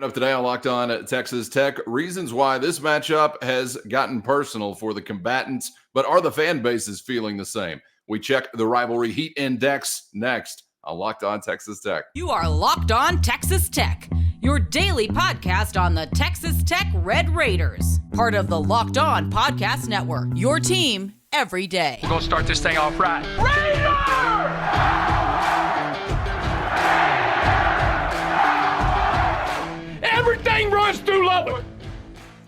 Up today on Locked On at Texas Tech, reasons why this matchup has gotten personal for the combatants, but are the fan bases feeling the same? We check the rivalry heat index next on Locked On Texas Tech. You are Locked On Texas Tech, your daily podcast on the Texas Tech Red Raiders, part of the Locked On Podcast Network, your team every day. We're going to start this thing off right. Raider! Everything runs through Lubbock.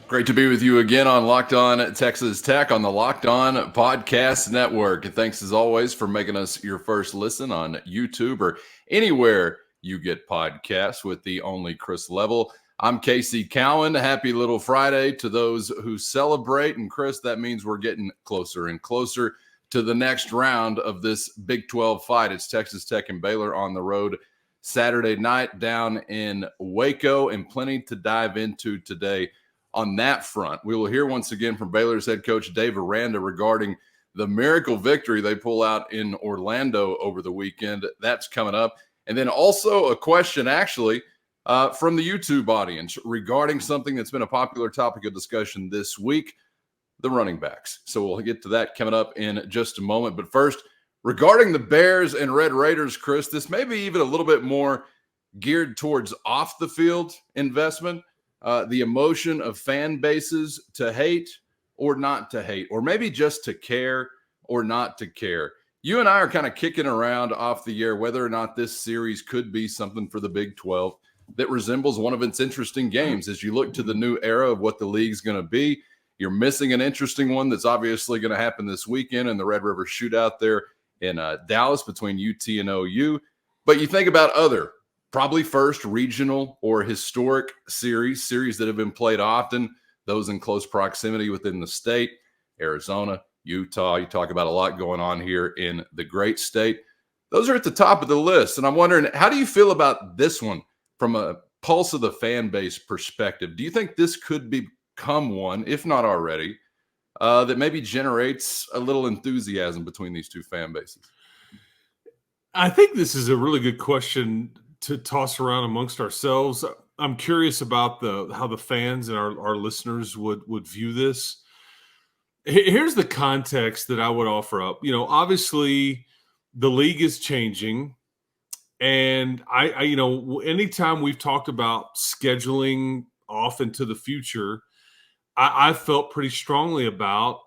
Great to be with you again on Locked On Texas Tech on the Locked On Podcast Network. And thanks as always for making us your first listen on YouTube or anywhere you get podcasts with the only Chris Level. I'm Casey Cowan. Happy little Friday to those who celebrate. And Chris, that means we're getting closer and closer to the next round of this Big 12 fight. It's Texas Tech and Baylor on the road Saturday night down in Waco, and plenty to dive into today on that front. We will hear once again from Baylor's head coach Dave Aranda regarding the miracle victory they pull out in Orlando over the weekend. That's coming up. And then also a question actually from the YouTube audience regarding something that's been a popular topic of discussion this week, the running backs. So we'll get to that coming up in just a moment. But first, regarding the Bears and Red Raiders, Chris, this may be even a little bit more geared towards off-the-field investment, the emotion of fan bases to hate or not to hate, or maybe just to care or not to care. You and I are kind of kicking around off the air whether or not this series could be something for the Big 12 that resembles one of its interesting games. As you look to the new era of what the league's going to be, you're missing an interesting one that's obviously going to happen this weekend in the Red River Shootout there in Dallas between UT and OU. But you think about other, probably first regional or historic series that have been played often, those in close proximity within the state, Arizona, Utah. You talk about a lot going on here in the great state. Those are at the top of the list. And I'm wondering, how do you feel about this one from a pulse of the fan base perspective? Do you think this could become one, if not already, that maybe generates a little enthusiasm between these two fan bases? I think this is a really good question to toss around amongst ourselves. I'm curious about how the fans and our listeners would view this. Here's the context that I would offer up. You know, obviously the league is changing, and I anytime we've talked about scheduling off into the future, I felt pretty strongly about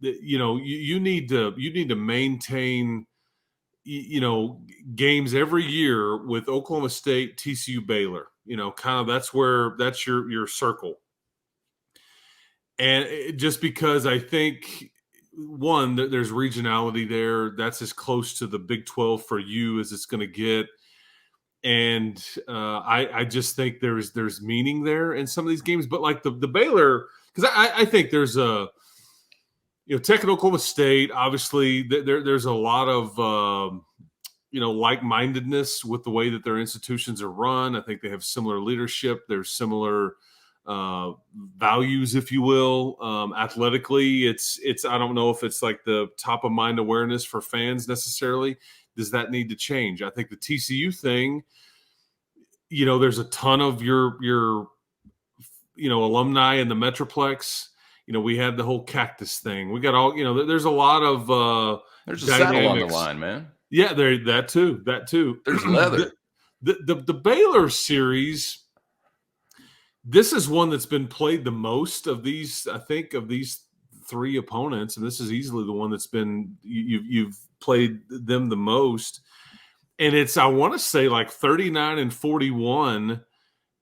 that. You know, you need to maintain, games every year with Oklahoma State, TCU, Baylor. You know, kind of that's your circle. And just because I think one, there's regionality there, that's as close to the Big 12 for you as it's going to get. And I just think there's meaning there in some of these games, but like the Baylor. Because I think there's Tech and Oklahoma State, obviously there's a lot of, like-mindedness with the way that their institutions are run. I think they have similar leadership. There's similar values, if you will. Athletically, it's I don't know if it's like the top of mind awareness for fans necessarily. Does that need to change? I think the TCU thing, there's a ton of your alumni in the Metroplex. We had the whole cactus thing. We got all, there's a lot of there's a saddle on the line, man. Yeah, that too. There's leather. The Baylor series, this is one that's been played the most of these, I think, of these three opponents, and this is easily the one that's been you've played them the most. And it's, I want to say, like 39-41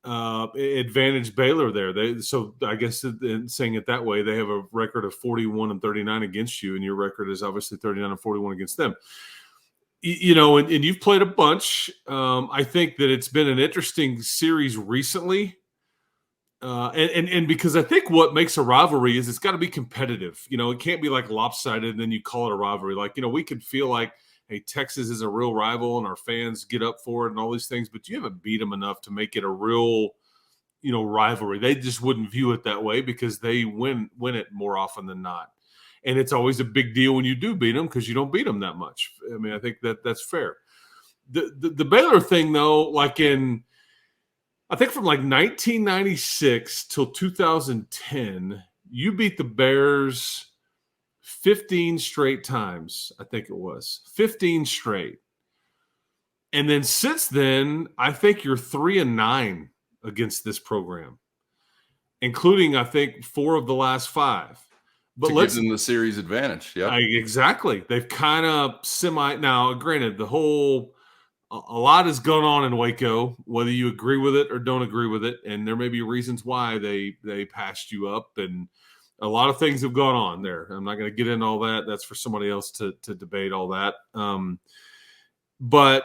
advantage Baylor there. So I guess saying it that way, they have a record of 41-39 against you, and your record is obviously 39-41 against them. And you've played a bunch. I think that it's been an interesting series recently. And because I think what makes a rivalry is it's got to be competitive. It can't be like lopsided and then you call it a rivalry. Like, we could feel like, hey, Texas is a real rival and our fans get up for it and all these things, but you haven't beat them enough to make it a real, rivalry. They just wouldn't view it that way because they win it more often than not. And it's always a big deal when you do beat them because you don't beat them that much. I mean, I think that's fair. The Baylor thing, though, like in I think from like 1996 till 2010, you beat the Bears 15 straight times. I think it was 15 straight. And then since then, I think you're 3-9 against this program, including, I think, 4 of the last 5. But to give them the series advantage. Yeah, exactly. They've kind of now, granted, a lot has gone on in Waco, whether you agree with it or don't agree with it. And there may be reasons why they passed you up, and a lot of things have gone on there. I'm not going to get into all that. That's for somebody else to debate all that. But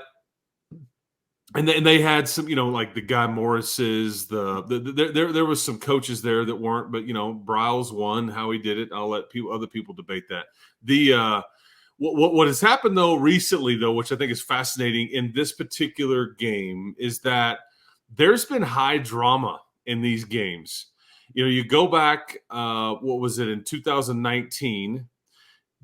they had some, like the Guy Morris's, there was some coaches there that weren't, but Bryles won. How he did it, I'll let other people debate that. What has happened though recently though, which I think is fascinating in this particular game, is that there's been high drama in these games. You go back, what was it, in 2019,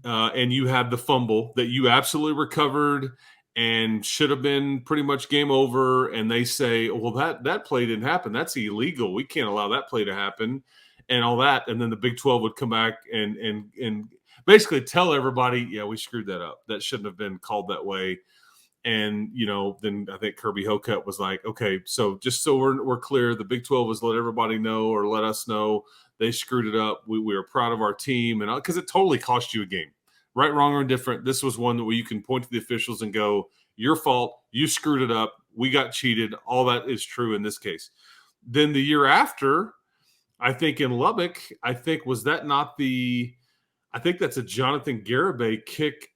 and you had the fumble that you absolutely recovered and should have been pretty much game over. And they say, well, that play didn't happen. That's illegal. We can't allow that play to happen and all that. And then the Big 12 would come back and basically tell everybody, yeah, we screwed that up. That shouldn't have been called that way. And, then I think Kirby Hocutt was like, okay, so just so we're clear, the Big 12 was let everybody know or let us know they screwed it up. We are proud of our team. And because it totally cost you a game. Right, wrong, or indifferent, this was one where you can point to the officials and go, your fault, you screwed it up, we got cheated. All that is true in this case. Then the year after, I think in Lubbock, I think that's a Jonathan Garibay kick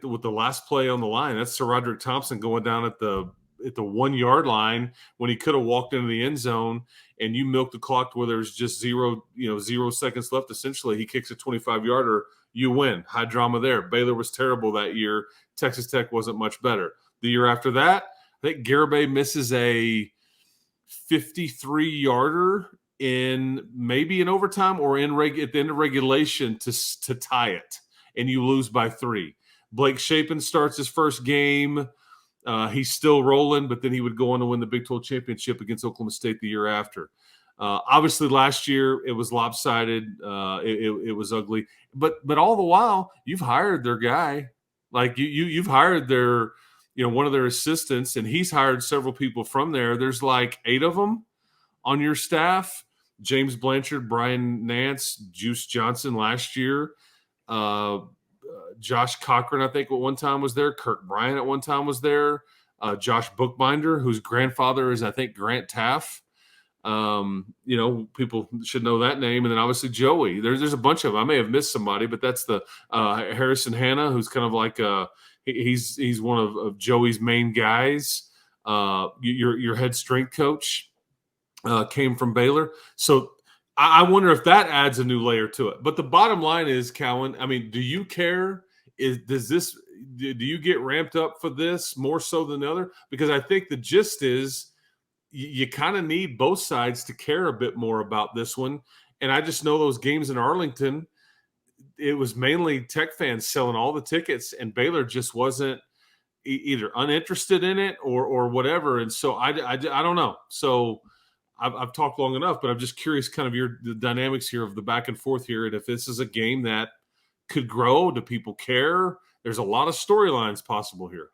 with the last play on the line. That's Sir Roderick Thompson going down at the 1 yard line when he could have walked into the end zone, and you milk the clock where there's just 0 seconds left. Essentially, he kicks a 25-yarder, you win. High drama there. Baylor was terrible that year. Texas Tech wasn't much better. The year after that, I think Garibay misses a 53-yarder maybe in overtime or at the end of regulation to tie it, and you lose by 3. Blake Shapen starts his first game. He's still rolling, but then he would go on to win the Big 12 championship against Oklahoma State the year after. Obviously, last year it was lopsided. It was ugly. But all the while, you've hired their guy. Like you've hired their, one of their assistants, and he's hired several people from there. There's like 8 of them on your staff. James Blanchard, Brian Nance, Juice Johnson last year. Josh Cochran, I think, at one time was there. Kirk Bryant at one time was there. Josh Bookbinder, whose grandfather is, I think, Grant Taff. People should know that name. And then obviously Joey. There's a bunch of them. I may have missed somebody, but that's the Harrison Hanna, who's kind of like he's one of Joey's main guys. Your head strength coach came from Baylor. So I wonder if that adds a new layer to it. But the bottom line is, Cowan, I mean, do you care? Do you get ramped up for this more so than the other? Because I think the gist is you kind of need both sides to care a bit more about this one. And I just know those games in Arlington, it was mainly Tech fans selling all the tickets, and Baylor just wasn't either uninterested in it or whatever. And so I don't know. So I've talked long enough, but I'm just curious kind of the dynamics here of the back and forth here. And if this is a game that could grow, do people care? There's a lot of storylines possible here.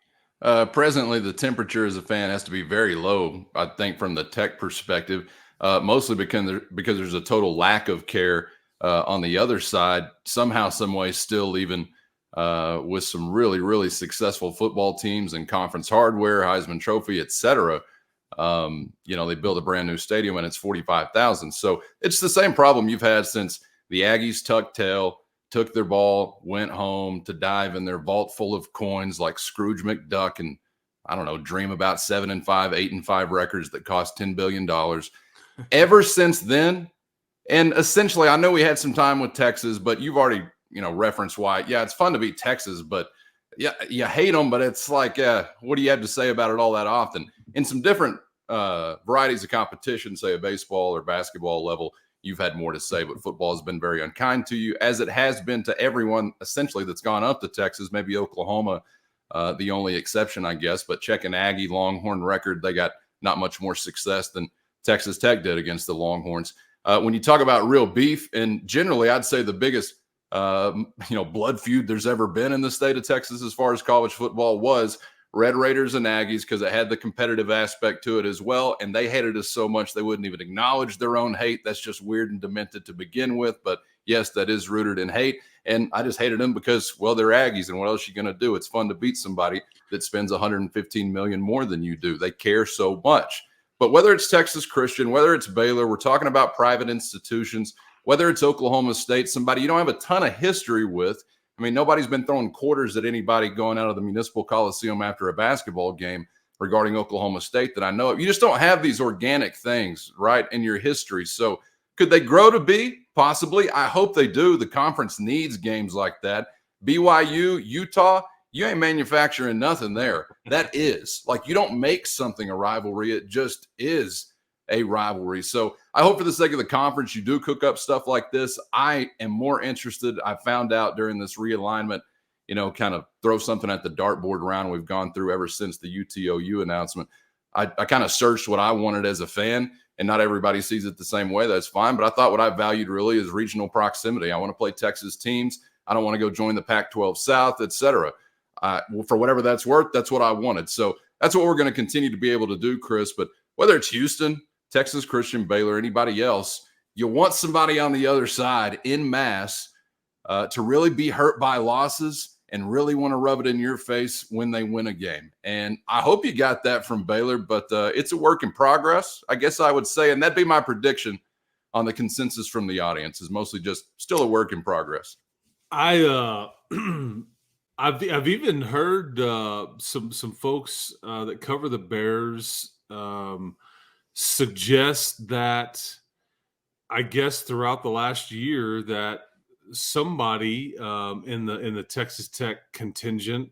Presently, the temperature as a fan has to be very low, I think, from the Tech perspective, mostly because there's a total lack of care on the other side. Somehow, some way, still even with some really, really successful football teams and conference hardware, Heisman Trophy, etc. They built a brand new stadium and it's 45,000. So it's the same problem you've had since the Aggies tucked tail, took their ball, went home to dive in their vault full of coins like Scrooge McDuck and, I don't know, dream about 7-5, 8-5 records that cost $10 billion. Ever since then, and essentially, I know we had some time with Texas, but you've already, referenced why. Yeah, it's fun to beat Texas, but yeah, you hate them, but it's like, what do you have to say about it all that often? In some different varieties of competition, say a baseball or basketball level, you've had more to say, but football has been very unkind to you, as it has been to everyone essentially that's gone up to Texas, maybe Oklahoma the only exception, I guess. But checking Aggie Longhorn record, they got not much more success than Texas Tech did against the Longhorns. When you talk about real beef, and generally I'd say the biggest blood feud there's ever been in the state of Texas as far as college football was Red Raiders and Aggies, because it had the competitive aspect to it as well. And they hated us so much they wouldn't even acknowledge their own hate. That's just weird and demented to begin with. But yes, that is rooted in hate. And I just hated them because, well, they're Aggies. And what else are you going to do? It's fun to beat somebody that spends $115 million more than you do. They care so much. But whether it's Texas Christian, whether it's Baylor, we're talking about private institutions, whether it's Oklahoma State, somebody you don't have a ton of history with. I mean, nobody's been throwing quarters at anybody going out of the Municipal Coliseum after a basketball game regarding Oklahoma State that I know of. You just don't have these organic things, right, in your history. So could they grow to be? Possibly. I hope they do. The conference needs games like that. BYU, Utah, you ain't manufacturing nothing there. That is. Like, you don't make something a rivalry. It just is a rivalry. So I hope for the sake of the conference, you do cook up stuff like this. I am more interested. I found out during this realignment, kind of throw something at the dartboard round we've gone through ever since the UTOU announcement. I kind of searched what I wanted as a fan, and not everybody sees it the same way. That's fine. But I thought what I valued really is regional proximity. I want to play Texas teams. I don't want to go join the Pac-12 South, et cetera. For whatever that's worth, that's what I wanted. So that's what we're going to continue to be able to do, Chris. But whether it's Houston, Texas Christian, Baylor, anybody else, you want somebody on the other side in mass to really be hurt by losses and really want to rub it in your face when they win a game. And I hope you got that from Baylor, but it's a work in progress, I guess I would say. And that'd be my prediction on the consensus from the audience, is mostly just still a work in progress. I've even heard some folks that cover the Bears suggest that, I guess, throughout the last year that somebody in the Texas Tech contingent.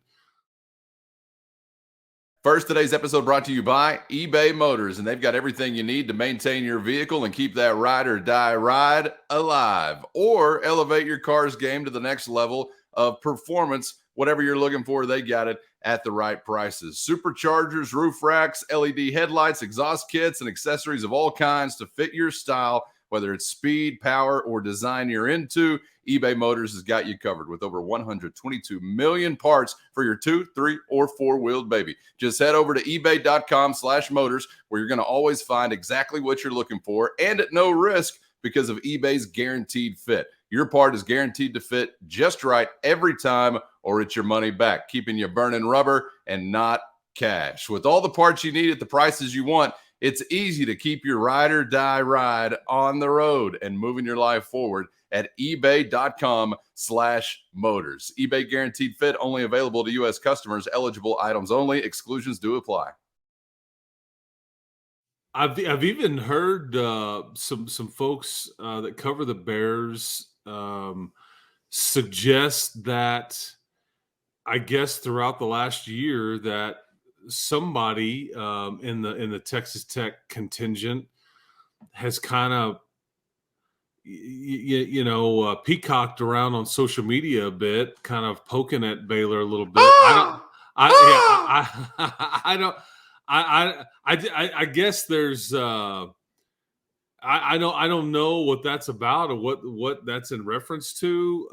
First, today's episode brought to you by eBay Motors, and they've got everything you need to maintain your vehicle and keep that ride or die ride alive, or elevate your car's game to the next level of performance. Whatever you're looking for, they got it at the right prices. Superchargers, roof racks, LED headlights, exhaust kits, and accessories of all kinds to fit your style, whether it's speed, power, or design you're into. eBay Motors has got you covered with over 122 million parts for your 2, 3, or 4-wheeled baby. Just head over to ebay.com/motors, where you're going to always find exactly what you're looking for, and at no risk because of eBay's guaranteed fit. Your part is guaranteed to fit just right every time, or it's your money back, keeping you burning rubber and not cash. With all the parts you need at the prices you want, it's easy to keep your ride or die ride on the road and moving your life forward at ebay.com/motors. eBay guaranteed fit, only available to U.S. customers, eligible items only. Exclusions do apply. I've even heard some folks that cover the Bears suggest that, I guess, throughout the last year that somebody in the Texas Tech contingent has kind of peacocked around on social media a bit, kind of poking at Baylor a little bit. I guess there's I don't know what that's about or what that's in reference to.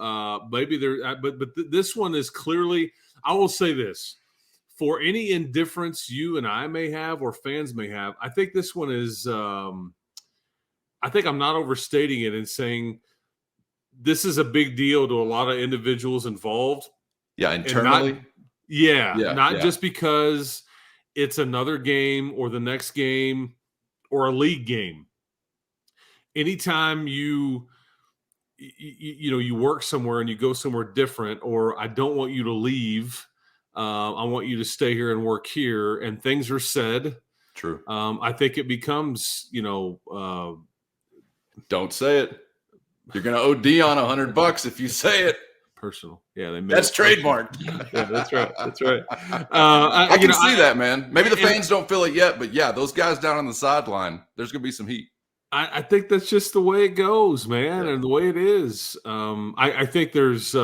Maybe there, but this one is clearly. I will say this: for any indifference you and I may have or fans may have, I think this one is. I think I'm not overstating it in saying this is a big deal to a lot of individuals involved. Yeah, internally. Not just because it's another game or the next game or a league game. Anytime you work somewhere and you go somewhere different, or I don't want you to leave, I want you to stay here and work here, and things are said. True. I think it becomes, don't say it. You're going to owe Dion $100 if you say it. Personal. Yeah, that's trademarked. Yeah, that's right. That's right. I can see that, man. Maybe the fans don't feel it yet, but yeah, those guys down on the sideline, there's going to be some heat. I think that's just the way it goes, man, and the way it is. I think there's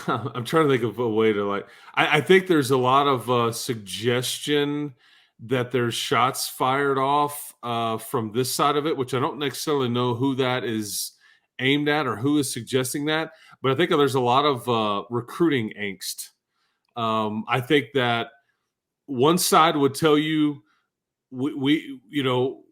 I'm trying to think of a way to I think there's a lot of suggestion that there's shots fired off from this side of it, which I don't necessarily know who that is aimed at or who is suggesting that. But I think there's a lot of recruiting angst. I think that one side would tell you we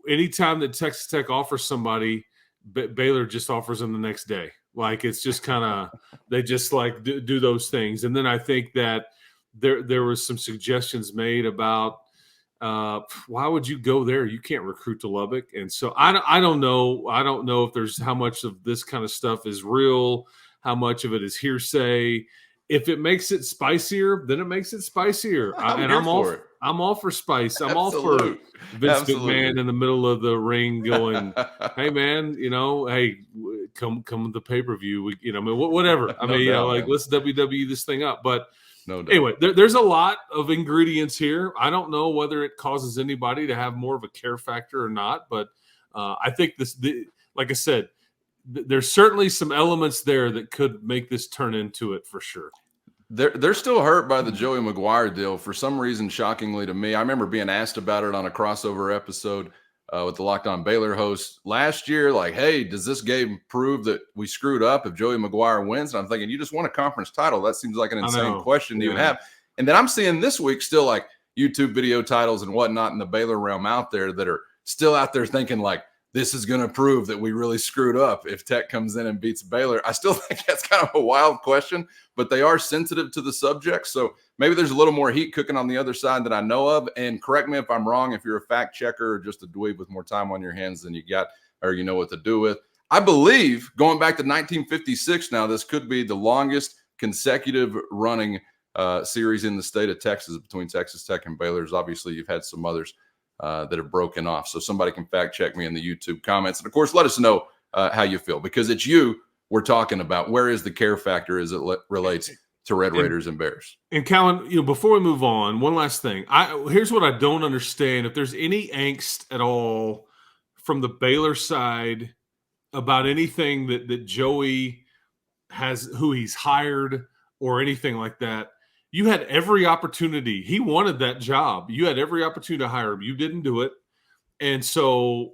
anytime that Texas Tech offers somebody, Baylor just offers them the next day. Like it's just kind of they just like do those things. And then I think that there was some suggestions made about why would you go there? You can't recruit to Lubbock. And so I don't know. I don't know if there's how much of this kind of stuff is real, how much of it is hearsay. If it makes it spicier, then it makes it spicier. I'm all for spice. I'm all for Vince McMahon in the middle of the ring going, "Hey man, come to the pay-per-view. Whatever. Let's WWE this thing up." But anyway, there's a lot of ingredients here. I don't know whether it causes anybody to have more of a care factor or not, but I think like I said, there's certainly some elements there that could make this turn into it for sure. They're still hurt by the Joey McGuire deal for some reason, shockingly to me. I remember being asked about it on a crossover episode with the Locked On Baylor host last year. Like, hey, does this game prove that we screwed up if Joey McGuire wins? And I'm thinking, you just won a conference title. That seems like an insane question to even have. And then I'm seeing this week still like YouTube video titles and whatnot in the Baylor realm out there that are still out there thinking like, this is going to prove that we really screwed up if Tech comes in and beats Baylor. I still think that's kind of a wild question, but they are sensitive to the subject. So maybe there's a little more heat cooking on the other side that I know of. And correct me if I'm wrong, if you're a fact checker or just a dweeb with more time on your hands than you got or you know what to do with. I believe going back to 1956 now, this could be the longest consecutive running series in the state of Texas between Texas Tech and Baylor. Obviously, you've had some others that have broken off. So somebody can fact check me in the YouTube comments. And of course, let us know how you feel, because it's you we're talking about. Where is the care factor as it relates to Red Raiders and Bears? And Callan, before we move on, one last thing. Here's what I don't understand. If there's any angst at all from the Baylor side about anything that Joey has, who he's hired or anything like that, you had every opportunity. He wanted that job. You had every opportunity to hire him. You didn't do it. And so,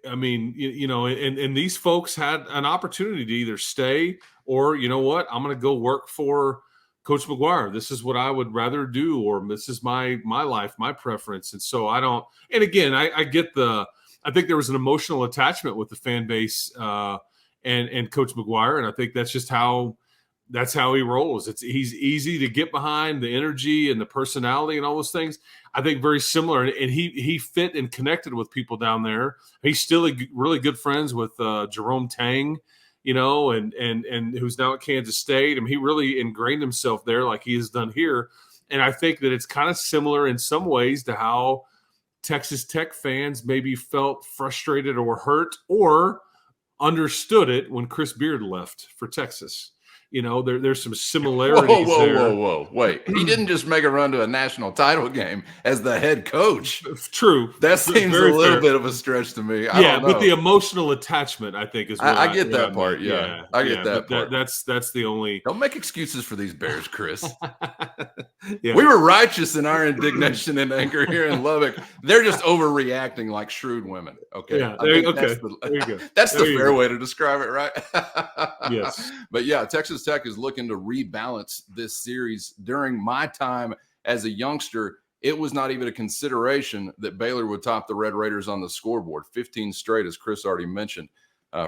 I mean, and these folks had an opportunity to either stay or, you know what, I'm going to go work for Coach McGuire. This is what I would rather do, or this is my life, my preference. And so I get I think there was an emotional attachment with the fan base and Coach McGuire. And I think that's just that's how he rolls. He's easy to get behind, the energy and the personality and all those things. I think very similar. And he fit and connected with people down there. He's still really good friends with Jerome Tang, and who's now at Kansas State. I mean, he really ingrained himself there like he has done here. And I think that it's kind of similar in some ways to how Texas Tech fans maybe felt frustrated or hurt or understood it when Chris Beard left for Texas. There's some similarities there. Whoa. Wait, he didn't just make a run to a national title game as the head coach. True. That seems a little bit of a stretch to me. I don't know. But the emotional attachment, I think, is what I get that part. Yeah, I get that part. That's the only. Don't make excuses for these Bears, Chris. Yeah. We were righteous in our indignation and anger here in Lubbock. They're just overreacting like shrewd women. Okay. Yeah. There you go. That's the fair way to describe it, right? Yes. But yeah, Texas Tech is looking to rebalance this series. During my time as a youngster, it was not even a consideration that Baylor would top the Red Raiders on the scoreboard. 15 straight, as Chris already mentioned,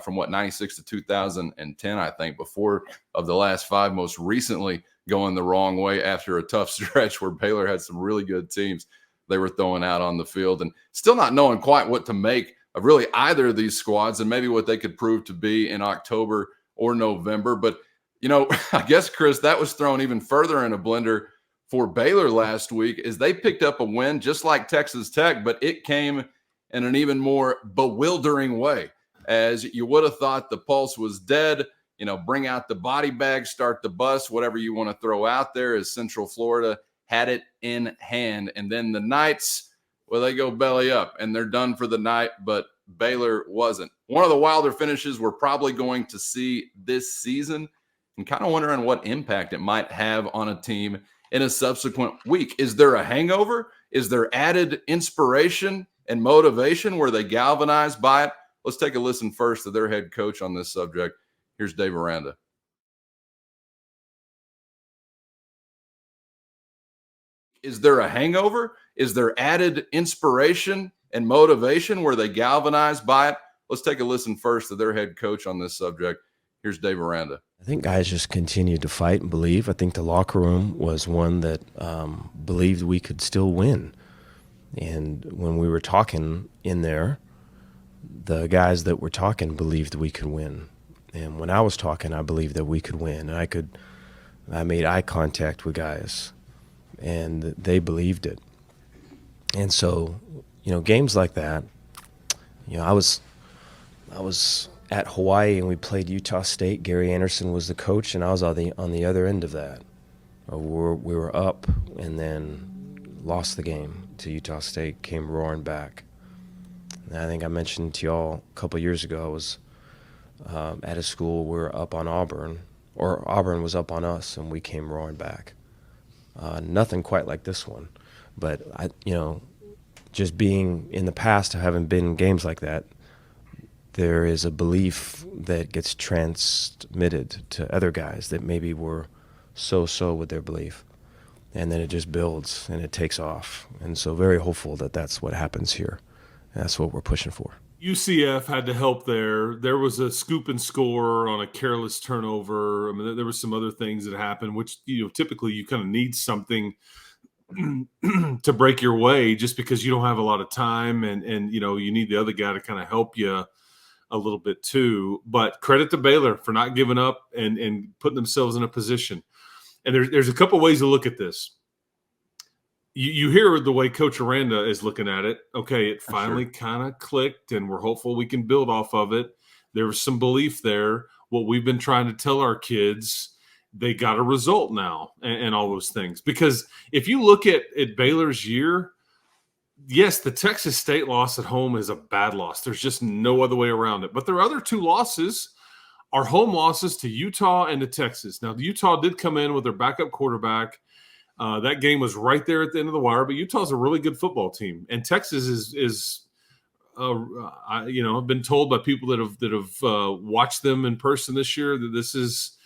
from 96 to 2010, I think, before of the last 5, most recently going the wrong way after a tough stretch where Baylor had some really good teams they were throwing out on the field, and still not knowing quite what to make of really either of these squads and maybe what they could prove to be in October or November. But I guess, Chris, that was thrown even further in a blender for Baylor last week as they picked up a win just like Texas Tech, but it came in an even more bewildering way. As you would have thought the pulse was dead, bring out the body bag, start the bus, whatever you want to throw out there, as Central Florida had it in hand. And then the Knights, well, they go belly up and they're done for the night, but Baylor wasn't. One of the wilder finishes we're probably going to see this season. and kind of wondering what impact it might have on a team in a subsequent week. Is there a hangover? Is there added inspiration and motivation? Were they galvanized by it? Let's take a listen first to their head coach on this subject. Here's Dave Aranda. Is there a hangover? Is there added inspiration and motivation? Were they galvanized by it? Let's take a listen first to their head coach on this subject. Here's Dave Aranda. I think guys just continued to fight and believe. I think the locker room was one that believed we could still win. And when we were talking in there, the guys that were talking believed we could win. And when I was talking, I believed that we could win. And I made eye contact with guys, and they believed it. And so, games like that, I was at Hawaii and we played Utah State. Gary Anderson was the coach, and I was on the other end of that. We were up and then lost the game to Utah State, came roaring back. And I think I mentioned to y'all a couple of years ago, I was at a school, we were up on Auburn, or Auburn was up on us, and we came roaring back. Nothing quite like this one, but just being in the past, having been in games like that, there is a belief that gets transmitted to other guys that maybe were so with their belief, and then it just builds and it takes off. And so very hopeful that that's what happens here. That's what we're pushing for. UCF had to help there. There was a scoop and score on a careless turnover. I mean, there were some other things that happened, which, typically you kind of need something to break your way just because you don't have a lot of time and you need the other guy to kind of help you a little bit too. But credit to Baylor for not giving up and putting themselves in a position. And there's a couple ways to look at this. You hear the way Coach Aranda is looking at it. Okay, it finally kind of clicked, and we're hopeful we can build off of it. There was some belief there. What we've been trying to tell our kids, they got a result now and all those things. Because if you look at Baylor's year, yes, the Texas State loss at home is a bad loss. There's just no other way around it. But their other two losses are home losses to Utah and to Texas. Now, Utah did come in with their backup quarterback. That game was right there at the end of the wire, but Utah's a really good football team, and Texas is I've been told by people that have watched them in person this year that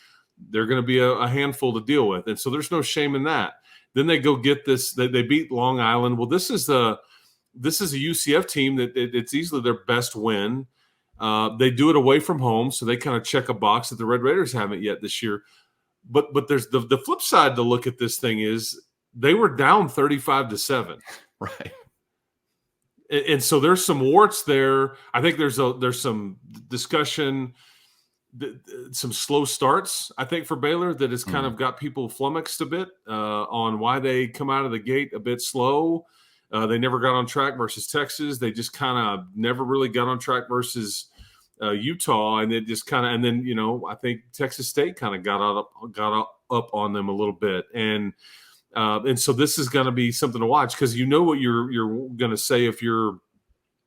they're going to be a handful to deal with, and so there's no shame in that. Then they go get this. They beat Long Island. Well, this is a UCF team that it's easily their best win. They do it away from home, so they kind of check a box that the Red Raiders haven't yet this year. But there's the flip side to look at this thing is they were down 35-7. Right. And so there's some warts there. I think there's some discussion, some slow starts, I think, for Baylor that has kind of got people flummoxed a bit on why they come out of the gate a bit slow. They never got on track versus Texas. They just kind of never really got on track versus Utah, and it just kind of, and then I think Texas State kind of got up on them a little bit, and so this is going to be something to watch because what you're going to say if you're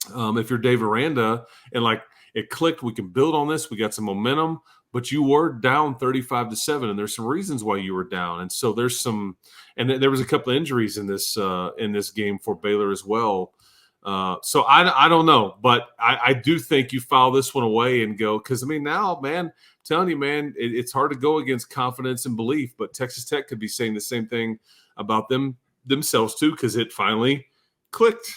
Dave Aranda and like it clicked, we can build on this, we got some momentum, but you were down 35-7, and there's some reasons why you were down, and so there's some, and there was a couple of injuries in this game for Baylor as well. So I don't know, but I do think you file this one away and go, because now, man, I'm telling you, man, it's hard to go against confidence and belief, but Texas Tech could be saying the same thing about themselves too, because it finally clicked.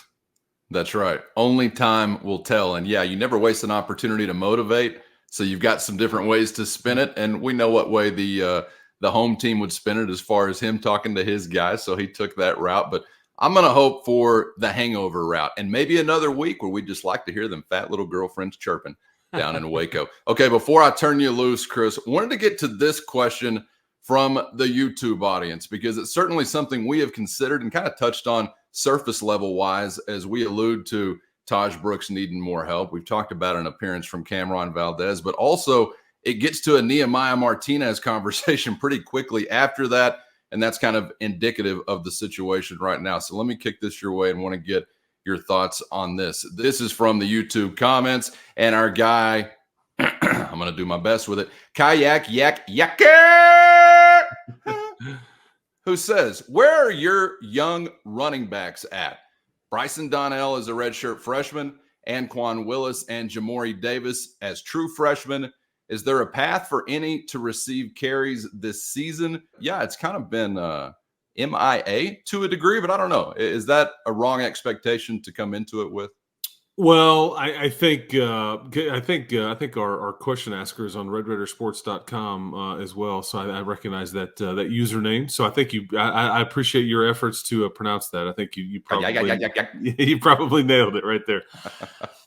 That's right. Only time will tell. And yeah, you never waste an opportunity to motivate. So you've got some different ways to spin it. And we know what way the home team would spin it as far as him talking to his guys. So he took that route, but I'm going to hope for the hangover route and maybe another week where we just like to hear them fat little girlfriends chirping down in Waco. Okay, before I turn you loose, Chris, wanted to get to this question from the YouTube audience because it's certainly something we have considered and kind of touched on surface level wise as we allude to Taj Brooks needing more help. We've talked about an appearance from Cameron Valdez, but also it gets to a Nehemiah Martinez conversation pretty quickly after that. And that's kind of indicative of the situation right now. So let me kick this your way and want to get your thoughts on this. This is from the YouTube comments. And our guy, I'm going to do my best with it. Kayak Yak Yak, who says, where are your young running backs at? Bryson Donnell is a redshirt freshman, Anquan Willis and Jamori Davis as true freshmen. Is there a path for any to receive carries this season? Yeah, it's kind of been MIA to a degree, but I don't know. Is that a wrong expectation to come into it with? Well, I think our question asker is on RedRaidersports.com as well. So I recognize that username. So I think I appreciate your efforts to pronounce that. I think you probably you probably nailed it right there.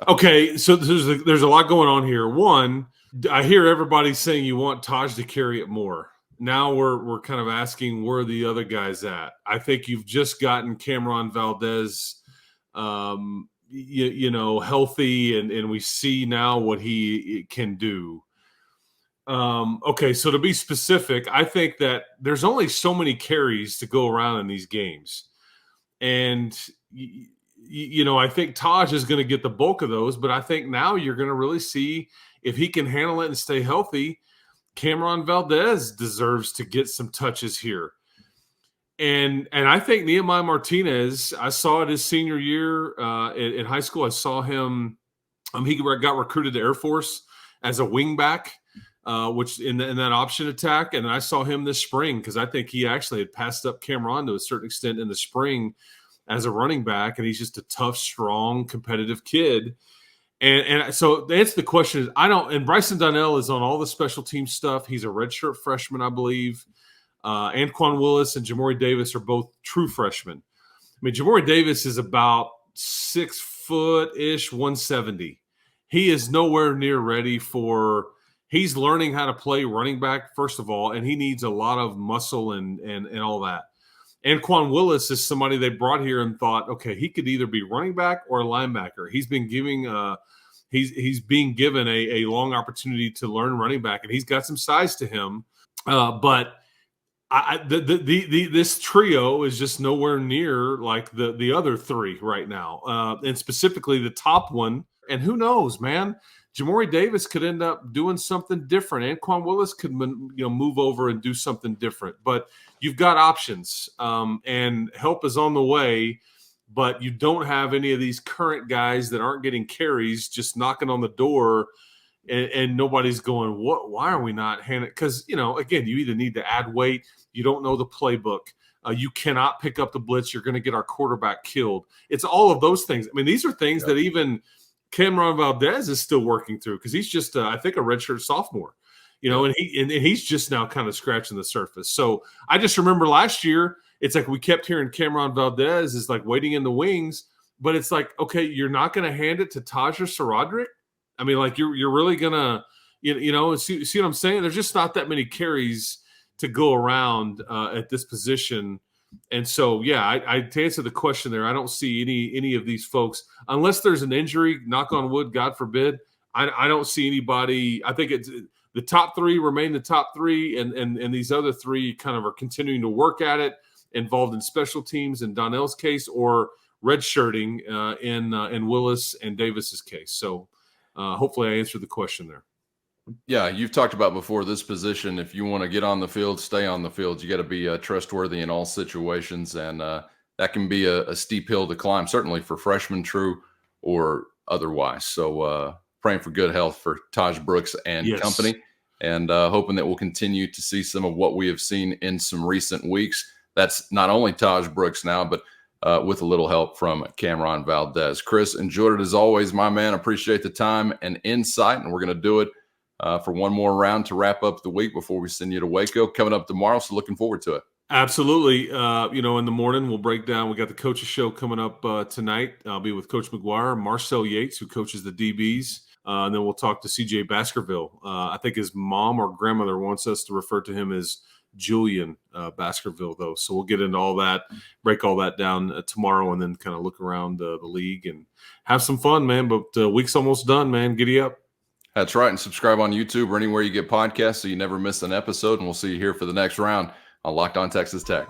Okay, so there's a lot going on here. One, I hear everybody saying you want Taj to carry it more. Now we're kind of asking where are the other guys at. I think you've just gotten Cameron Valdez. Healthy, and we see now what he can do. Okay, so to be specific, I think that there's only so many carries to go around in these games. And, I think Taj is going to get the bulk of those, but I think now you're going to really see if he can handle it and stay healthy. Cameron Valdez deserves to get some touches here. And I think Nehemiah Martinez, I saw it his senior year in high school. I saw him. He got recruited to Air Force as a wingback, which in that option attack. And I saw him this spring because I think he actually had passed up Cameron to a certain extent in the spring as a running back. And he's just a tough, strong, competitive kid. And so to answer the question is, and Bryson Donnell is on all the special team stuff. He's a redshirt freshman, I believe. Anquan Willis and Jamori Davis are both true freshmen. I mean, Jamori Davis is about 6 foot-ish, 170. He is nowhere near ready he's learning how to play running back, first of all, and he needs a lot of muscle and all that. Anquan Willis is somebody they brought here and thought, okay, he could either be running back or a linebacker. He's been he's being given a long opportunity to learn running back, and he's got some size to him, but this trio is just nowhere near like the other three right now, and specifically the top one. And who knows, man? Jamori Davis could end up doing something different. Anquan Willis could move over and do something different. But you've got options, and help is on the way. But you don't have any of these current guys that aren't getting carries just knocking on the door. And nobody's going, what? Why are we not handing? Because, again, you either need to add weight. You don't know the playbook. You cannot pick up the blitz. You're going to get our quarterback killed. It's all of those things. I mean, these are things that even Cameron Valdez is still working through because he's just, I think, a redshirt sophomore. And he's just now kind of scratching the surface. So I just remember last year, it's like we kept hearing Cameron Valdez is like waiting in the wings. But it's like, okay, you're not going to hand it to Taj or Saradrick? I mean, like you're really gonna, see what I'm saying? There's just not that many carries to go around at this position, and so I to answer the question there, I don't see any of these folks unless there's an injury. Knock on wood, God forbid. I don't see anybody. I think it's the top three remain the top three, and these other three kind of are continuing to work at it, involved in special teams in Donnell's case or redshirting in Willis and Davis's case. So. Hopefully I answered the question there. Yeah, you've talked about before this position. If you want to get on the field, stay on the field. You got to be trustworthy in all situations, and that can be a steep hill to climb, certainly for freshmen, true or otherwise. So praying for good health for Taj Brooks and company, and hoping that we'll continue to see some of what we have seen in some recent weeks. That's not only Taj Brooks now, but with a little help from Cameron Valdez. Chris, enjoyed it as always, my man. Appreciate the time and insight, and we're going to do it for one more round to wrap up the week before we send you to Waco coming up tomorrow, so looking forward to it. Absolutely. In the morning, we'll break down. We got the coaches show coming up tonight. I'll be with Coach McGuire, Marcel Yates, who coaches the DBs, and then we'll talk to CJ Baskerville. I think his mom or grandmother wants us to refer to him as Julian Baskerville, though. So we'll get into all that, break all that down tomorrow, and then kind of look around the league and have some fun, man. But week's almost done, man. Giddy up. That's right. And subscribe on YouTube or anywhere you get podcasts so you never miss an episode. And we'll see you here for the next round on Locked On Texas Tech.